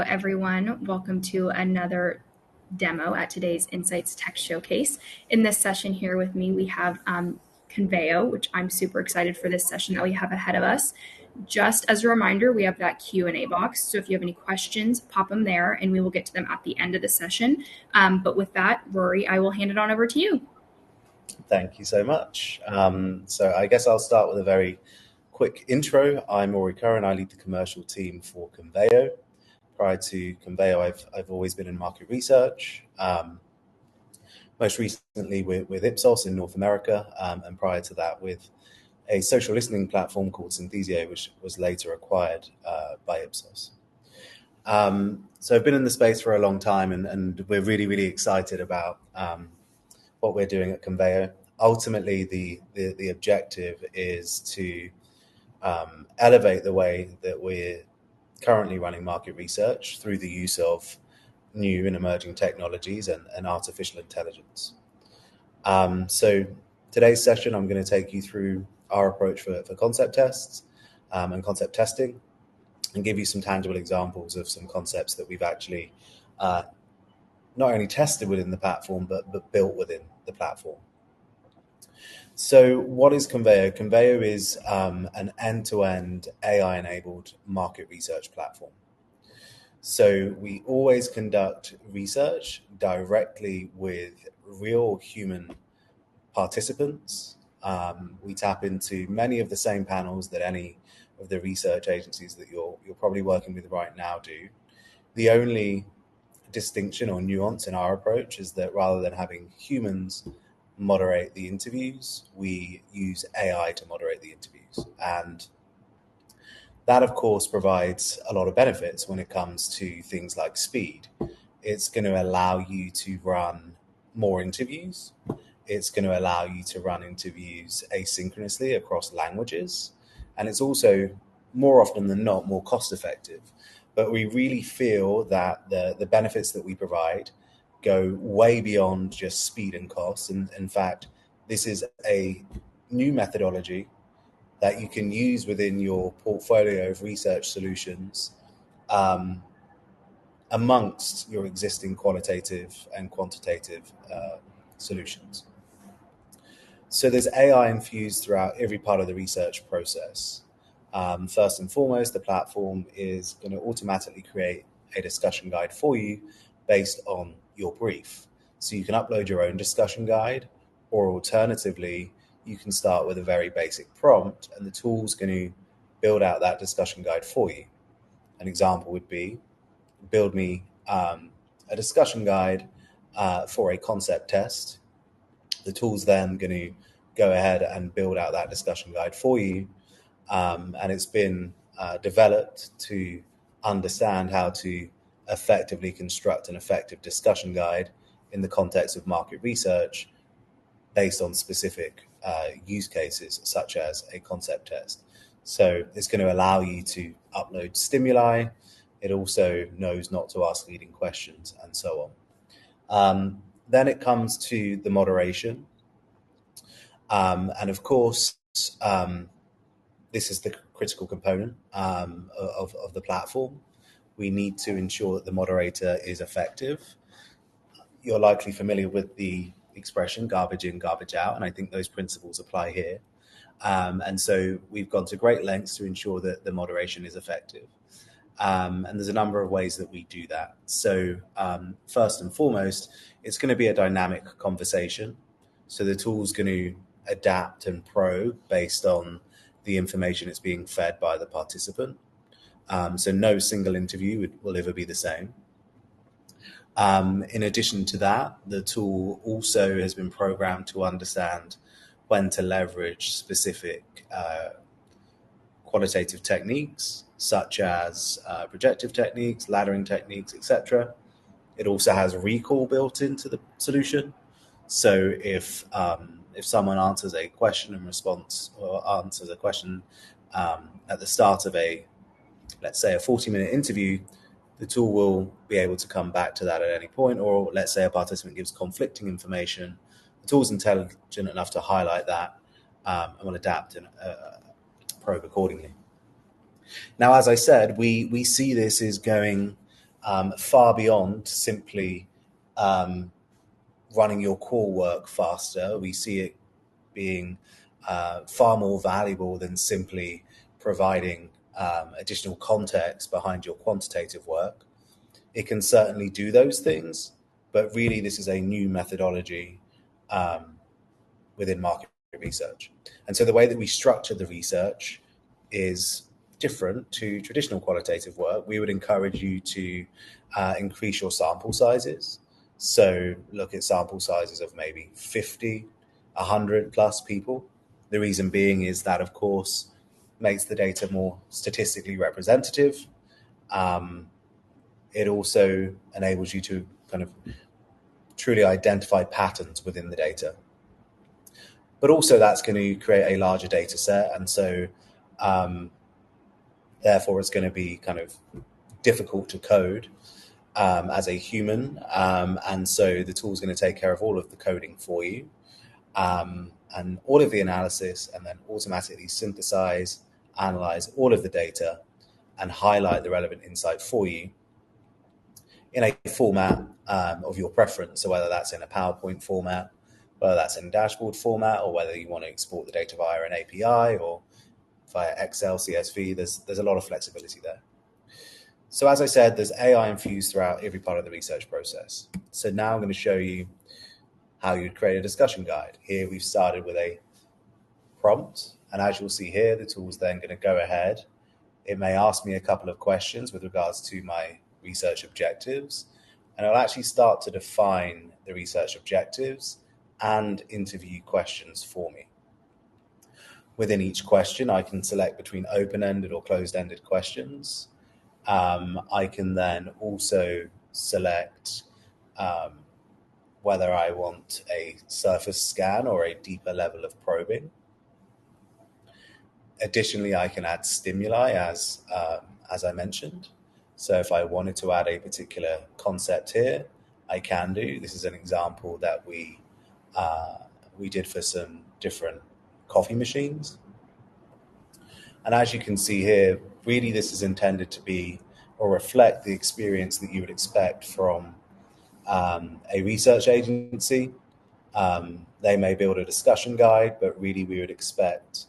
everyone. Welcome to another demo at today's Insights Tech Showcase. In this session here with me, we have Conveo, which I'm super excited for this session that we have ahead of us. Just as a reminder, we have that Q&A box. So if you have any questions, pop them there and we will get to them at the end of the session. But with that, Rory, I will hand it on over to you. Thank you so much. So I guess I'll start with a very quick intro. I'm Rory Curran. I lead the commercial team for Conveo. Prior to Conveo, I've always been in market research, most recently with Ipsos in North America, and prior to that with a social listening platform called Synthesio, which was later acquired by Ipsos. So I've been in the space for a long time, and we're really, really excited about what we're doing at Conveo. Ultimately, the objective is to elevate the way that we're currently running market research through the use of new and emerging technologies and artificial intelligence. So today's session, I'm going to take you through our approach for concept tests and concept testing, and give you some tangible examples of some concepts that we've actually not only tested within the platform, but built within the platform. So what is Conveo? Conveo is an end-to-end AI-enabled market research platform. So we always conduct research directly with real human participants. We tap into many of the same panels that any of the research agencies that you're probably working with right now do. The only distinction or nuance in our approach is that rather than having humans moderate the interviews, we use AI to moderate the interviews. And that, of course, provides a lot of benefits when it comes to things like speed. It's going to allow you to run more interviews. It's going to allow you to run interviews asynchronously across languages. And it's also, more often than not, more cost effective. But we really feel that the benefits that we provide go way beyond just speed and cost. And in fact, this is a new methodology that you can use within your portfolio of research solutions amongst your existing qualitative and quantitative solutions. So there's AI infused throughout every part of the research process. First and foremost, the platform is going to automatically create a discussion guide for you based on your brief. So you can upload your own discussion guide, or alternatively, you can start with a very basic prompt and the tool's going to build out that discussion guide for you. An example would be, build me a discussion guide for a concept test. The tool's then going to go ahead and build out that discussion guide for you. And it's been developed to understand how to effectively construct an effective discussion guide in the context of market research based on specific use cases, such as a concept test. So it's going to allow you to upload stimuli. It also knows not to ask leading questions and so on. Then it comes to the moderation. And of course, this is the critical component of the platform. We need to ensure that the moderator is effective. You're likely familiar with the expression garbage in, garbage out, and I think those principles apply here. And so we've gone to great lengths to ensure that the moderation is effective. And there's a number of ways that we do that. So first and foremost, it's going to be a dynamic conversation. So the tool's going to adapt and probe based on the information it's being fed by the participant. So no single interview will ever be the same. In addition to that, the tool also has been programmed to understand when to leverage specific qualitative techniques, such as projective techniques, laddering techniques, etc. It also has recall built into the solution. So if someone answers a question and response, or answers a question at the start of let's say a 40-minute interview, the tool will be able to come back to that at any point. Or let's say a participant gives conflicting information, the tool's intelligent enough to highlight that and will adapt and probe accordingly. Now, as I said, we see this as going far beyond simply running your core work faster. We see it being far more valuable than simply providing additional context behind your quantitative work. It can certainly do those things, but really this is a new methodology within market research. And so the way that we structure the research is different to traditional qualitative work. We would encourage you to increase your sample sizes. So look at sample sizes of maybe 50, 100 plus people. The reason being is that, of course, makes the data more statistically representative. It also enables you to kind of truly identify patterns within the data. But also that's going to create a larger data set. And so therefore it's going to be kind of difficult to code as a human. And so the tool is going to take care of all of the coding for you and all of the analysis, and then automatically synthesize, analyze all of the data and highlight the relevant insight for you in a format of your preference. So whether that's in a PowerPoint format, whether that's in dashboard format, or whether you want to export the data via an API or via Excel, CSV, there's a lot of flexibility there. So as I said, there's AI infused throughout every part of the research process. So now I'm going to show you how you'd create a discussion guide. Here we've started with a prompt, and as you'll see here, the tool's then going to go ahead. It may ask me a couple of questions with regards to my research objectives, and it'll actually start to define the research objectives and interview questions for me. Within each question, I can select between open-ended or closed-ended questions. I can then also select whether I want a surface scan or a deeper level of probing. Additionally, I can add stimuli as I mentioned. So if I wanted to add a particular concept here, I can do. This is an example that we did for some different coffee machines. And as you can see here, really this is intended to be or reflect the experience that you would expect from a research agency. They may build a discussion guide, but really we would expect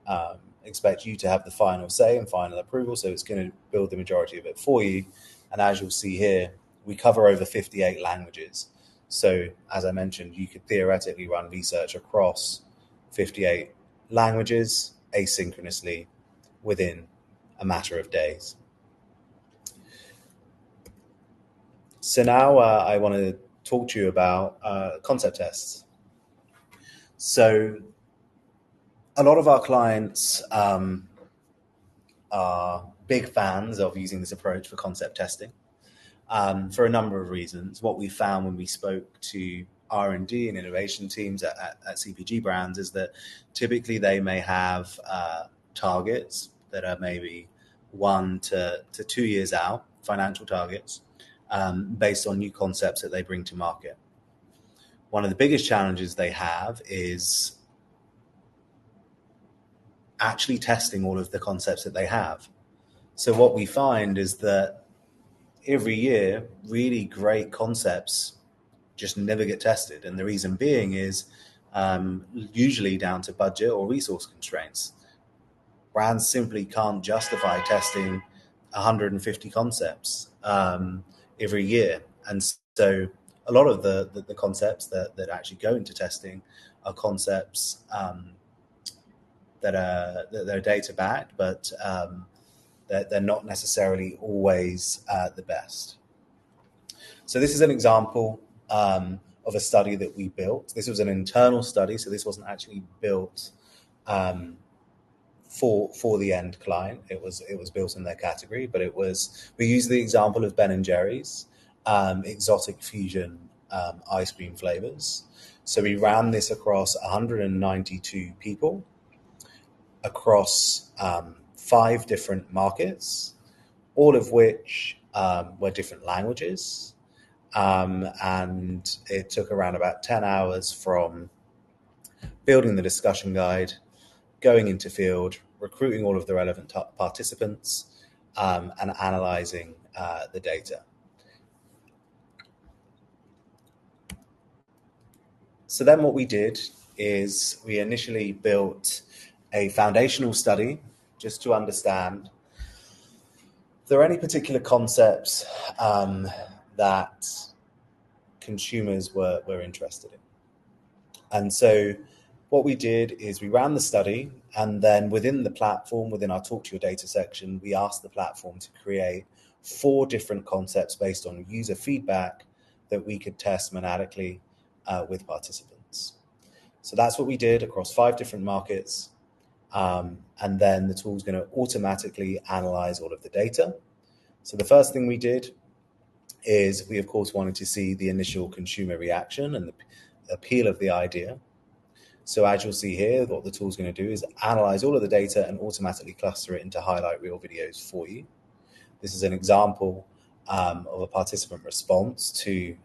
you to have the final say and final approval. So it's going to build the majority of it for you. And as you'll see here, we cover over 58 languages. So as I mentioned, you could theoretically run research across 58 languages asynchronously within a matter of days. So now I want to talk to you about concept tests. So a lot of our clients are big fans of using this approach for concept testing for a number of reasons. What we found when we spoke to R&D and innovation teams at CPG brands is that typically they may have targets that are maybe 1 to 2 years out, financial targets, based on new concepts that they bring to market. One of the biggest challenges they have is actually testing all of the concepts that they have. So what we find is that every year, really great concepts just never get tested. And the reason being is usually down to budget or resource constraints. Brands simply can't justify testing 150 concepts every year. And so a lot of the concepts that actually go into testing are concepts that are data backed, but they're not necessarily always the best. So this is an example of a study that we built. This was an internal study, so this wasn't actually built for the end client. It was built in their category, but we used the example of Ben and Jerry's exotic fusion ice cream flavors. So we ran this across 192 people across 5 different markets, all of which were different languages. And it took around about 10 hours from building the discussion guide, going into field, recruiting all of the relevant participants, and analyzing the data. So then what we did is we initially built a foundational study just to understand if there are any particular concepts that consumers were interested in. And so what we did is we ran the study, and then within the platform, within our Talk to Your Data section, we asked the platform to create 4 different concepts based on user feedback that we could test monadically with participants. So that's what we did across 5 different markets. And then the tool is going to automatically analyze all of the data. So the first thing we did is we, of course, wanted to see the initial consumer reaction and the appeal of the idea. So as you'll see here, what the tool is going to do is analyze all of the data and automatically cluster it into highlight reel videos for you. This is an example of a participant response to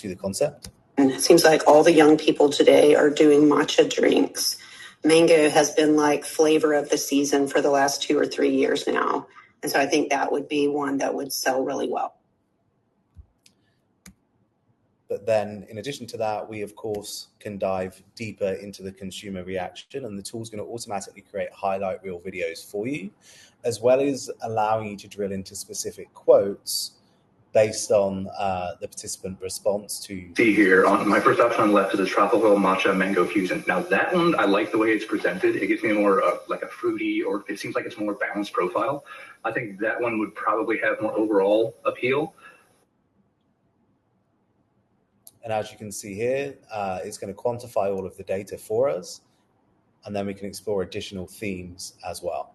the concept. And it seems like all the young people today are doing matcha drinks. Mango has been like flavor of the season for the last 2 or 3 years now. And so I think that would be one that would sell really well. But then in addition to that, we, of course, can dive deeper into the consumer reaction, and the tool's going to automatically create highlight reel videos for you, as well as allowing you to drill into specific quotes based on the participant response to... See here, on my first option on the left is a tropical matcha mango fusion. Now that one, I like the way it's presented. It gives me more like a fruity, or it seems like it's more balanced profile. I think that one would probably have more overall appeal. And as you can see here, it's going to quantify all of the data for us, and then we can explore additional themes as well.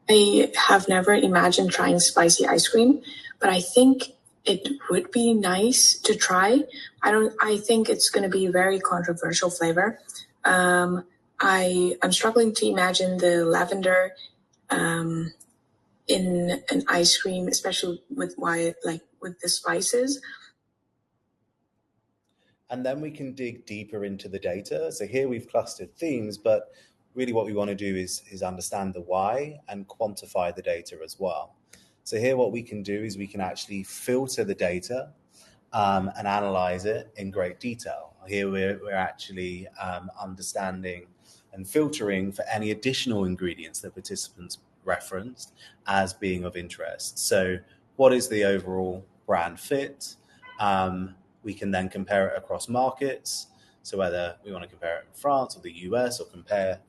I have never imagined trying spicy ice cream, but I think it would be nice to try. I think it's going to be a very controversial flavor. I'm struggling to imagine the lavender in an ice cream, especially with the spices. And then we can dig deeper into the data. So here we've clustered themes, but really what we want to do is understand the why and quantify the data as well. So here what we can do is we can actually filter the data and analyze it in great detail. Here we're actually understanding and filtering for any additional ingredients that participants referenced as being of interest. So what is the overall brand fit? We can then compare it across markets. So whether we want to compare it in France or the US, or compare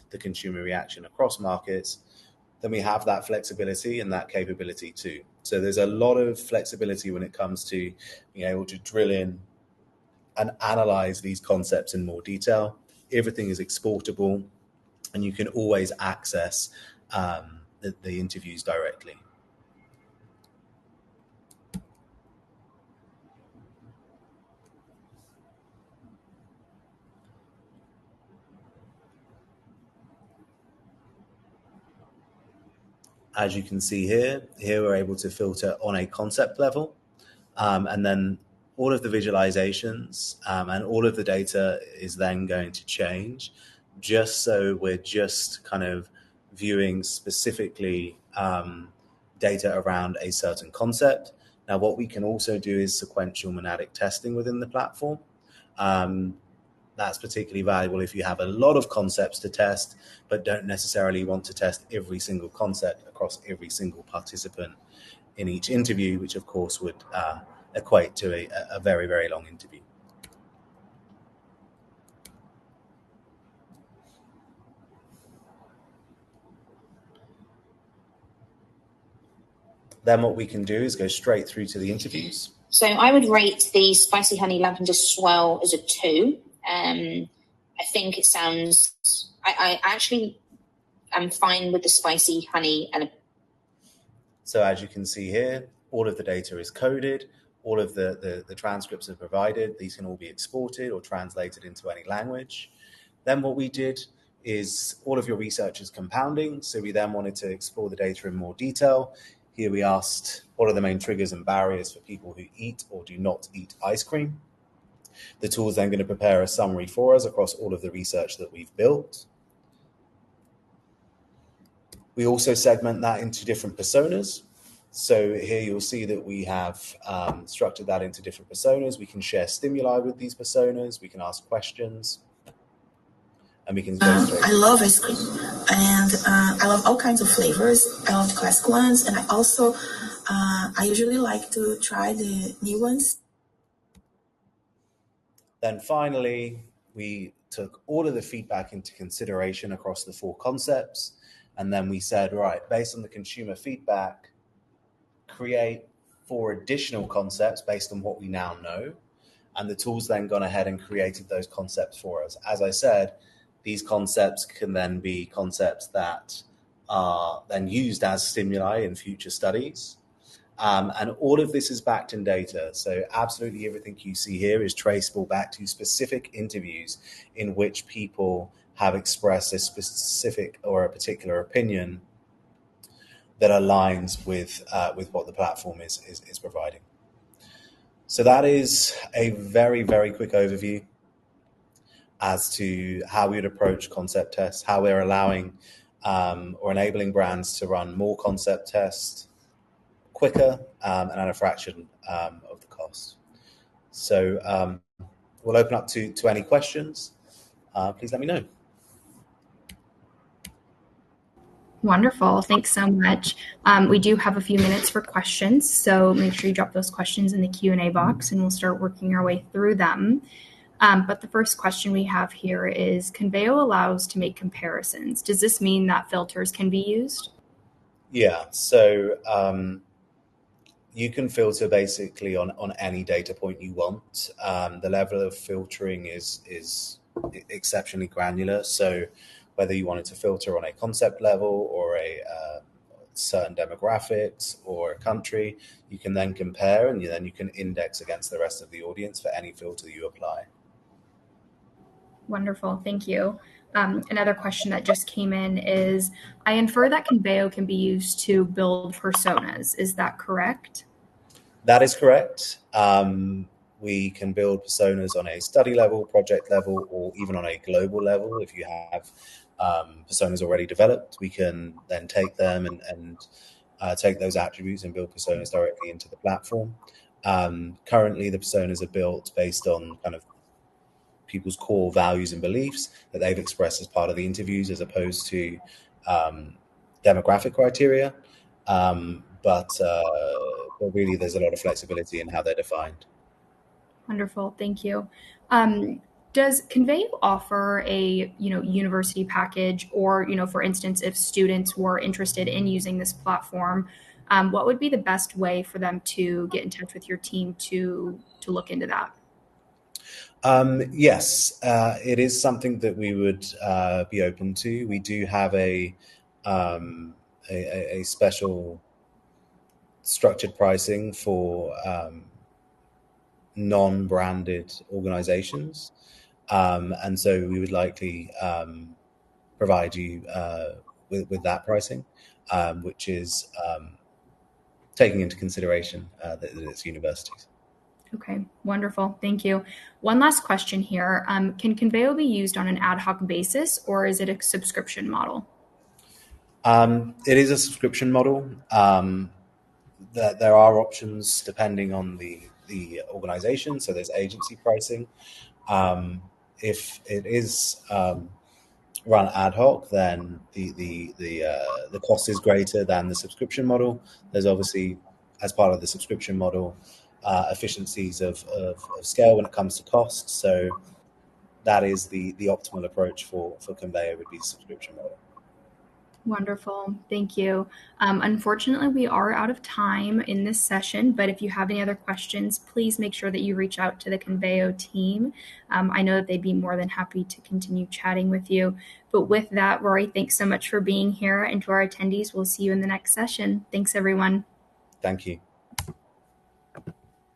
the consumer reaction across markets, then we have that flexibility and that capability too. So there's a lot of flexibility when it comes to being able to drill in and analyze these concepts in more detail. Everything is exportable, and you can always access the interviews directly. As you can see here we're able to filter on a concept level, and then all of the visualizations and all of the data is then going to change, just so we're just kind of viewing specifically data around a certain concept. Now, what we can also do is sequential monadic testing within the platform. That's particularly valuable if you have a lot of concepts to test, but don't necessarily want to test every single concept across every single participant in each interview, which of course would equate to a very, very long interview. Then what we can do is go straight through to the interviews. So I would rate the spicy honey lavender swirl as a 2. I think it sounds... I actually am fine with the spicy honey. So as you can see here, all of the data is coded. All of the transcripts are provided. These can all be exported or translated into any language. Then what we did is all of your research is compounding. So we then wanted to explore the data in more detail. Here we asked, what are the main triggers and barriers for people who eat or do not eat ice cream? The tool is then going to prepare a summary for us across all of the research that we've built. We also segment that into different personas. So here you'll see that we have structured that into different personas. We can share stimuli with these personas. We can ask questions. And we can go straight. I love ice cream, and I love all kinds of flavors. I love classic ones, and I usually like to try the new ones. Then finally, we took all of the feedback into consideration across the 4 concepts, and then we said, right, based on the consumer feedback, create 4 additional concepts based on what we now know. And the tool's then gone ahead and created those concepts for us. As I said, these concepts can then be concepts that are then used as stimuli in future studies. And all of this is backed in data. So absolutely everything you see here is traceable back to specific interviews in which people have expressed a specific or a particular opinion that aligns with what the platform is providing. So that is a very, very quick overview as to how we would approach concept tests, how we're allowing or enabling brands to run more concept tests quicker and at a fraction of the cost. So we'll open up to any questions. Please let me know. Wonderful. Thanks so much. We do have a few minutes for questions, so make sure you drop those questions in the Q&A box and we'll start working our way through them. But the first question we have here is, Conveo allows to make comparisons. Does this mean that filters can be used? Yeah, so you can filter basically on any data point you want. The level of filtering is exceptionally granular. So whether you wanted to filter on a concept level or a certain demographics or a country, you can then compare and then you can index against the rest of the audience for any filter you apply. Wonderful. Thank you. Another question that just came in is, I infer that Conveo can be used to build personas. Is that correct? That is correct. We can build personas on a study level, project level, or even on a global level. If you have personas already developed, we can then take them and take those attributes and build personas directly into the platform. Currently, the personas are built based on kind of people's core values and beliefs that they've expressed as part of the interviews, as opposed to demographic criteria. But really, there's a lot of flexibility in how they're defined. Wonderful. Thank you. Does Conveo offer a university package, or for instance, if students were interested in using this platform, what would be the best way for them to get in touch with your team to look into that? Yes, it is something that we would be open to. We do have a special structured pricing for non-branded organizations. And so we would likely provide you with that pricing, which is taking into consideration that it's universities. Okay, wonderful. Thank you. One last question here. Can Conveo be used on an ad hoc basis, or is it a subscription model? It is a subscription model. There are options depending on the organization. So there's agency pricing. If it is run ad hoc, then the cost is greater than the subscription model. There's obviously, as part of the subscription model, efficiencies of scale when it comes to cost. So that is the optimal approach for Conveo, would be the subscription model. Wonderful. Thank you. Unfortunately, we are out of time in this session, but if you have any other questions, please make sure that you reach out to the Conveo team. I know that they'd be more than happy to continue chatting with you. But with that, Rory, thanks so much for being here. And to our attendees, we'll see you in the next session. Thanks, everyone. Thank you.